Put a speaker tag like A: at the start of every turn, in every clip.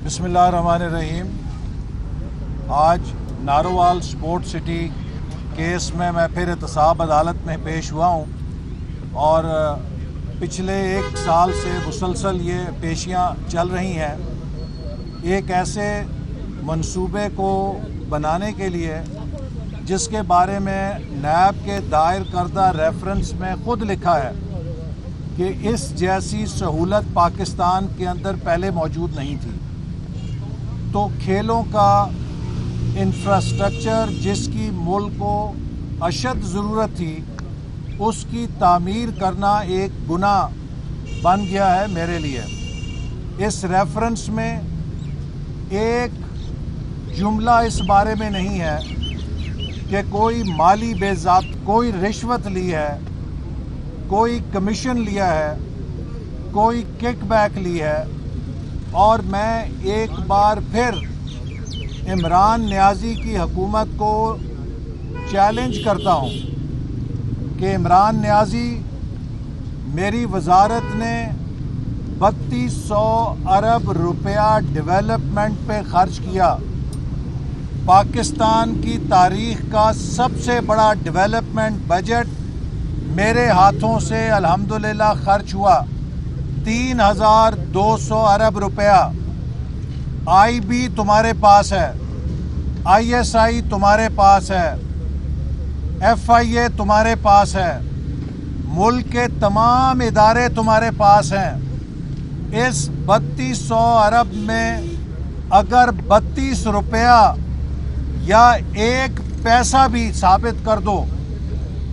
A: बिस्मिल्लाहिर्रहमानिर्रहीम। आज Narowal sport city case में मैं फिर एहतसाब अदालत में पेश हुआ हूँ और पिछले 1 साल से मुसलसल ये पेशियाँ चल रही हैं एक ऐसे मंसूबे को बनाने के लिए जिसके बारे में नैब के दायर करदा रेफरेंस में ख़ुद लिखा है कि इस जैसी सहूलत पाकिस्तान के अंदर पहले मौजूद नहीं थी। तो खेलों का इंफ्रास्ट्रक्चर जिसकी मुल्क को अशद ज़रूरत थी उसकी तामीर करना एक गुनाह बन गया है मेरे लिए। इस रेफरेंस में एक जुमला इस बारे में नहीं है कि कोई माली बेज़ाब्त कोई रिश्वत ली है, कोई कमीशन लिया है, कोई किकबैक ली है। और मैं एक बार फिर इमरान नियाज़ी की हुकूमत को चैलेंज करता हूँ कि इमरान नियाज़ी मेरी वजारत ने 3200 अरब रुपया डेवलपमेंट पे ख़र्च किया। पाकिस्तान की तारीख़ का सबसे बड़ा डेवलपमेंट बजट मेरे हाथों से अल्हम्दुलिल्लाह खर्च हुआ। 3200 अरब रुपया। IB तुम्हारे पास है, ISI तुम्हारे पास है, FIA तुम्हारे पास है, मुल्क के तमाम इदारे तुम्हारे पास हैं। इस 3200 अरब में अगर 32 रुपया या 1 पैसा भी साबित कर दो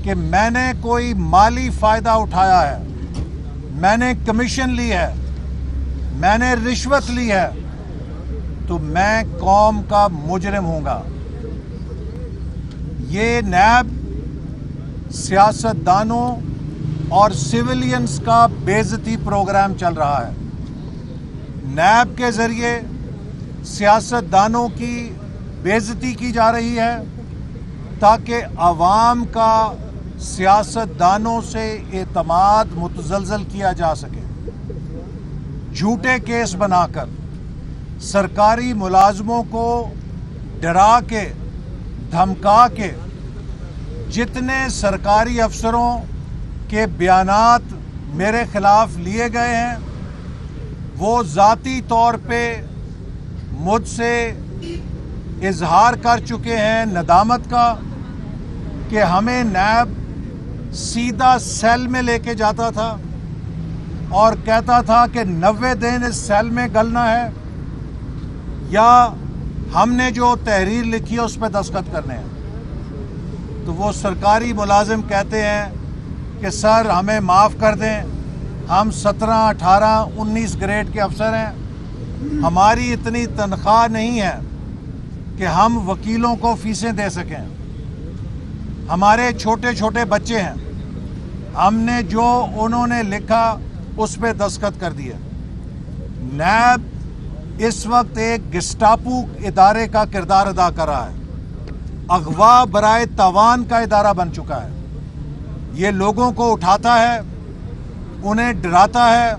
A: कि मैंने कोई माली फ़ायदा उठाया है, मैंने कमीशन ली है, मैंने रिश्वत ली है, तो मैं कौम का मुजरिम हूँगा। ये नैब सियासतदानों और सिविलियंस का बेइज्जती प्रोग्राम चल रहा है। नैब के ज़रिए सियासतदानों की बेइज्जती की जा रही है ताकि अवाम का सियासतदानों से एतमाद मुतज़लज़ल किया जा सके। झूठे केस बनाकर सरकारी मुलाजमों को डरा के धमका के जितने सरकारी अफसरों के बयानात मेरे ख़िलाफ़ लिए गए हैं वो ज़ाती तौर पे मुझसे इजहार कर चुके हैं नदामत का कि हमें नैब सीधा सेल में लेके जाता था और कहता था कि 90 दिन इस सेल में गलना है या हमने जो तहरीर लिखी है उस पर दस्तखत करने हैं। तो वो सरकारी मुलाजिम कहते हैं कि सर हमें माफ़ कर दें, हम 17, 18, 19 ग्रेड के अफसर हैं, हमारी इतनी तनख्वाह नहीं है कि हम वकीलों को फीसें दे सकें, हमारे छोटे छोटे बच्चे हैं, हमने जो उन्होंने लिखा उस पर दस्तखत कर दिए। नैब इस वक्त एक गेस्टापो इदारे का किरदार अदा कर रहा है, अगवा बराए तावान का इदारा बन चुका है। ये लोगों को उठाता है, उन्हें डराता है,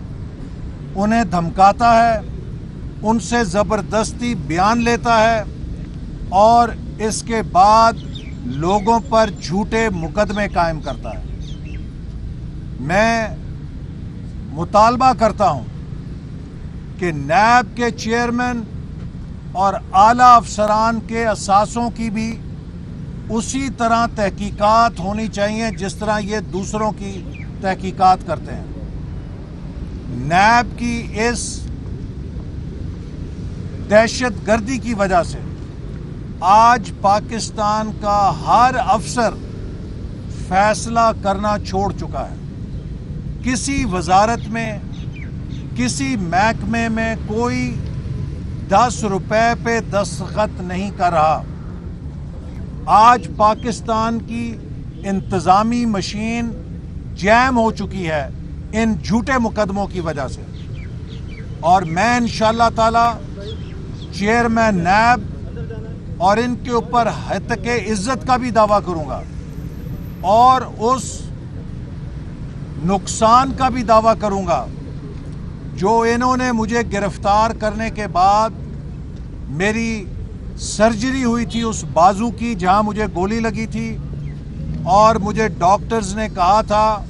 A: उन्हें धमकाता है, उनसे ज़बरदस्ती बयान लेता है और इसके बाद लोगों पर झूठे मुकदमे कायम करता है। मैं मुतालबा करता हूं कि नैब के चेयरमैन और आला अफसरान के असासों की भी उसी तरह तहकीकात होनी चाहिए जिस तरह ये दूसरों की तहकीकात करते हैं। नैब की इस दहशतगर्दी की वजह से आज पाकिस्तान का हर अफसर फैसला करना छोड़ चुका है। किसी वजारत में, किसी महकमे में कोई 10 रुपए पे दस्तखत नहीं कर रहा। आज पाकिस्तान की इंतज़ामी मशीन जैम हो चुकी है इन झूठे मुकदमों की वजह से। और मैं इंशाअल्लाह ताला चेयरमैन नैब और इनके ऊपर हत्के इज्जत का भी दावा करूंगा और उस नुकसान का भी दावा करूंगा जो इन्होंने मुझे गिरफ्तार करने के बाद मेरी सर्जरी हुई थी उस बाजू की जहां मुझे गोली लगी थी, और मुझे डॉक्टर्स ने कहा था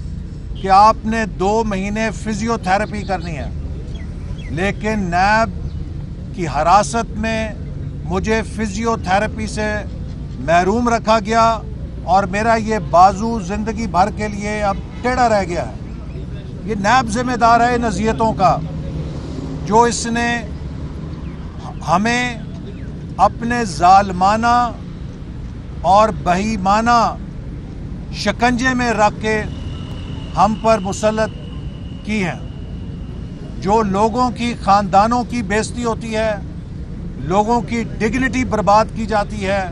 A: कि आपने 2 महीने फिजियोथेरेपी करनी है, लेकिन नैब की हिरासत में मुझे फिजियोथेरेपी से महरूम रखा गया और मेरा ये बाजू ज़िंदगी भर के लिए अब टेढ़ा रह गया है। ये नैब जिम्मेदार है इन अज़ियतों का, जो इसने हमें अपने जालमाना और बहीमाना शिकंजे में रख के हम पर मुसल्लत की हैं। जो लोगों की ख़ानदानों की बेइज्जती होती है, लोगों की डिग्निटी बर्बाद की जाती है,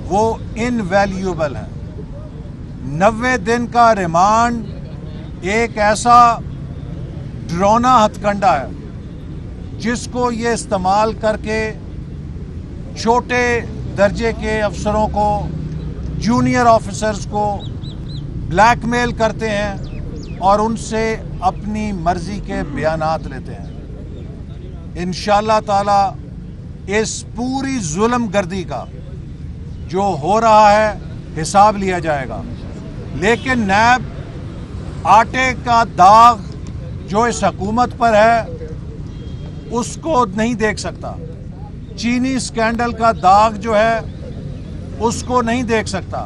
A: वो इनवैल्यूएबल है। 90 दिन का रिमांड एक ऐसा डरावना हथकंडा है जिसको ये इस्तेमाल करके छोटे दर्जे के अफसरों को, जूनियर ऑफिसर्स को ब्लैकमेल करते हैं और उनसे अपनी मर्जी के बयानात लेते हैं। इंशाअल्लाह ताला इस पूरी जुल्म गर्दी का जो हो रहा है हिसाब लिया जाएगा, लेकिन नैब आटे का दाग जो इस हुकूमत पर है उसको नहीं देख सकता, चीनी स्कैंडल का दाग जो है उसको नहीं देख सकता,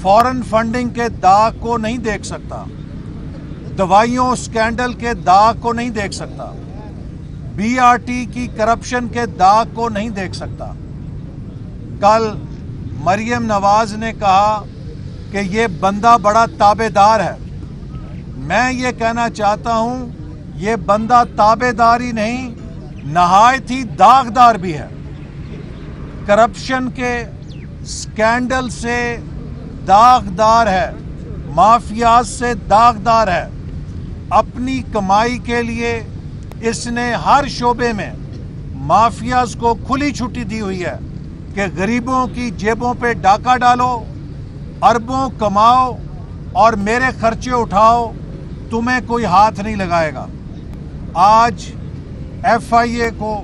A: फॉरेन फंडिंग के दाग को नहीं देख सकता, दवाइयों स्कैंडल के दाग को नहीं देख सकता, बीआरटी की करप्शन के दाग को नहीं देख सकता। कल मरियम नवाज ने कहा कि ये बंदा बड़ा ताबेदार है। मैं ये कहना चाहता हूं ये बंदा ताबेदार ही नहीं, नहायत ही दागदार भी है। करप्शन के स्कैंडल से दागदार है, माफियाज से दागदार है। अपनी कमाई के लिए इसने हर शोबे में माफियाज को खुली छुट्टी दी हुई है कि गरीबों की जेबों पे डाका डालो, अरबों कमाओ और मेरे खर्चे उठाओ, तुम्हें कोई हाथ नहीं लगाएगा। आज एफआईए को,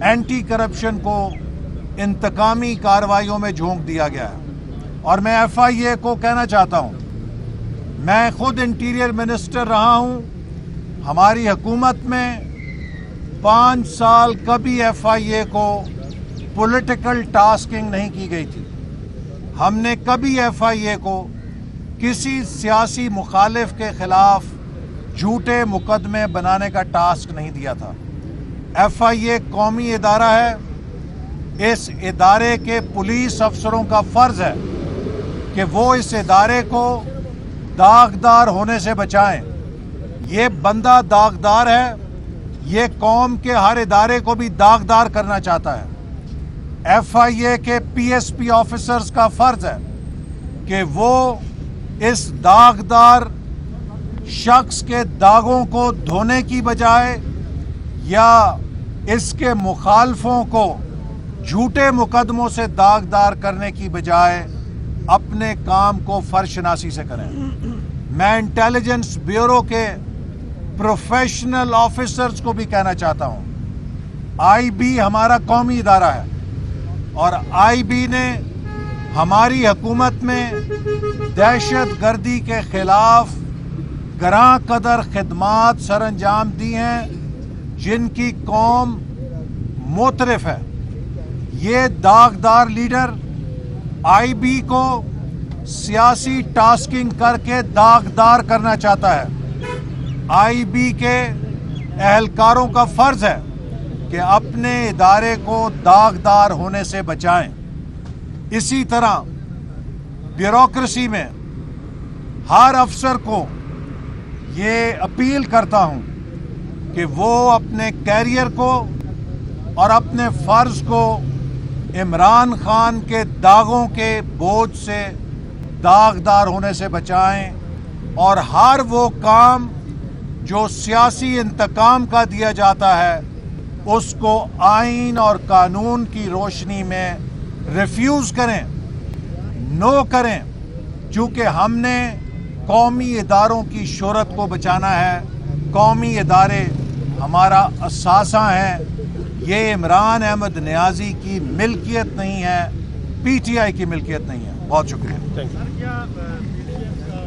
A: एंटी करप्शन को इंतकामी कार्रवाइयों में झोंक दिया गया है। और मैं एफआईए को कहना चाहता हूं, मैं खुद इंटीरियर मिनिस्टर रहा हूं, हमारी हुकूमत में 5 साल कभी एफआईए को पॉलिटिकल टास्किंग नहीं की गई थी। हमने कभी एफआईए को किसी सियासी मुखालिफ के खिलाफ झूठे मुकदमे बनाने का टास्क नहीं दिया था। एफआईए कौमी इदारा है। इस इदारे के पुलिस अफसरों का फर्ज है कि वो इस इदारे को दागदार होने से बचाएं। ये बंदा दागदार है, ये कौम के हर इदारे को भी दागदार करना चाहता है। एफआईए के पीएसपी ऑफिसर्स का फर्ज है कि वो इस दागदार शख्स के दागों को धोने की बजाय या इसके मुखालफों को झूठे मुकदमों से दागदार करने की बजाय अपने काम को फर्शनासी से करें। मैं इंटेलिजेंस ब्यूरो के प्रोफेशनल ऑफिसर्स को भी कहना चाहता हूं, आईबी हमारा कौमी इदारा है और आईबी ने हमारी हुकूमत में दहशत गर्दी के खिलाफ गरां कदर खिदमात सरअंजाम दी हैं जिनकी कौम मोतरफ है। ये दागदार लीडर आईबी को सियासी टास्किंग करके दागदार करना चाहता है। आईबी के एहलकारों का फर्ज है कि अपने इदारे को दागदार होने से बचाएं। इसी तरह ब्यूरोक्रेसी में हर अफसर को ये अपील करता हूं कि वो अपने कैरियर को और अपने फर्ज को इमरान खान के दागों के बोझ से दागदार होने से बचाएं और हर वो काम जो सियासी इंतकाम का दिया जाता है उसको आइन और कानून की रोशनी में रिफ्यूज करें, नो करें, क्योंकि हमने कौमी इदारों की शोहरत को बचाना है। कौमी इदारे हमारा असासा है, ये इमरान अहमद नियाज़ी की मिल्कियत नहीं है, PTI की मिल्कियत नहीं है। बहुत शुक्रिया।
B: सर, क्या PDM का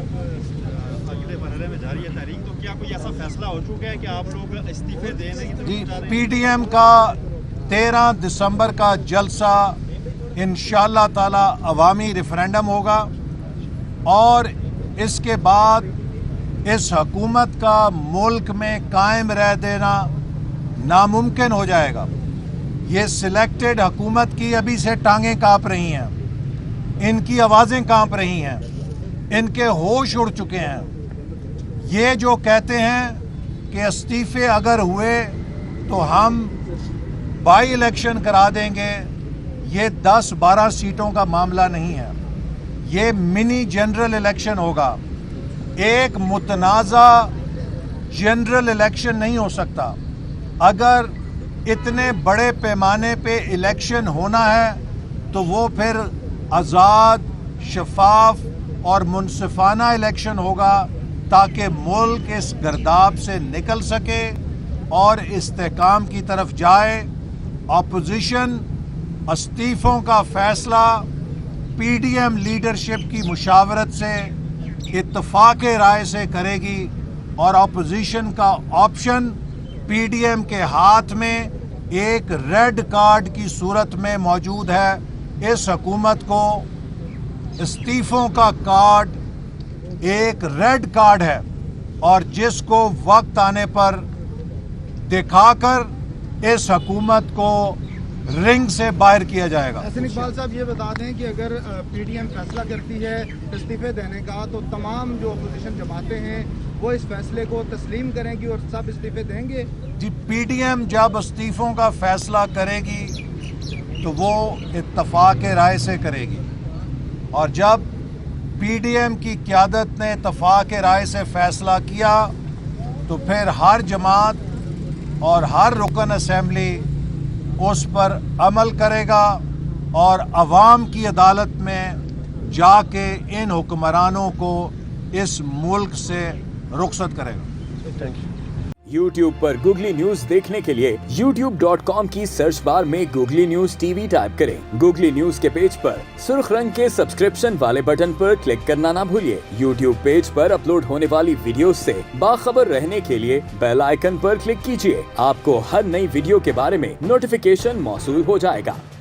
B: अगले मरहले में जारी है तहरीक, तो क्या कोई ऐसा फैसला हो चुका है कि आप लोग इस्तीफे देने की तरफ
A: जी,
B: जा रहे हैं?
A: PDM का 13 दिसंबर का जलसा इंशाअल्लाह ताला अवामी रेफरेंडम होगा और इसके बाद इस हुकूमत का मुल्क में कायम रह देना नामुमकिन हो जाएगा। ये सिलेक्टेड हुकूमत की अभी से टांगें कांप रही हैं, इनकी आवाज़ें कांप रही हैं, इनके होश उड़ चुके हैं। ये जो कहते हैं कि इस्तीफे अगर हुए तो हम बाई इलेक्शन करा देंगे, ये 10-12 सीटों का मामला नहीं है, ये मिनी जनरल इलेक्शन होगा। एक मुतनाज़ा जनरल इलेक्शन नहीं हो सकता। अगर इतने बड़े पैमाने पे इलेक्शन होना है तो वो फिर आज़ाद, शफाफ और मुनसिफाना इलेक्शन होगा, ताकि मुल्क इस गर्दाब से निकल सके और इस्तेकाम की तरफ जाए। अपोजिशन इस्तीफ़ों का फ़ैसला PDM लीडरशिप की मुशावरत से इत्तफ़ाक़ राय से करेगी और अपोजिशन का ऑप्शन PDM के हाथ में एक रेड कार्ड की सूरत में मौजूद है। इस हुकूमत को इस्तीफ़ों का कार्ड एक रेड कार्ड है और जिसको वक्त आने पर दिखाकर इस हुकूमत को रिंग से बाहर किया जाएगा।
C: हसन इकबाल साहब, ये बता दें कि अगर PDM फैसला करती है इस्तीफे देने का, तो तमाम जो अपोजिशन जमातें हैं वो इस फैसले को तस्लीम करेंगी और सब इस्तीफे देंगे? जी,
A: PDM जब इस्तीफ़ों का फैसला करेगी तो वो इत्तफ़ाक़ राय से करेगी और जब PDM की क़यादत ने इत्तफ़ाक़ राय से फ़ैसला किया तो फिर हर जमात और हर रुकन असम्बली उस पर अमल करेगा और अवाम की अदालत में जाके इन हुक्मरानों को इस मुल्क से रुखसत करेगा।
D: YouTube पर गूगली न्यूज देखने के लिए youtube.com की सर्च बार में गूगली न्यूज TV टाइप करें। गूगली न्यूज के पेज पर सुर्ख रंग के सब्सक्रिप्शन वाले बटन पर क्लिक करना ना भूलिए। YouTube पेज पर अपलोड होने वाली वीडियोस से बाखबर रहने के लिए बेल आइकन पर क्लिक कीजिए। आपको हर नई वीडियो के बारे में नोटिफिकेशन मौसूल हो जाएगा।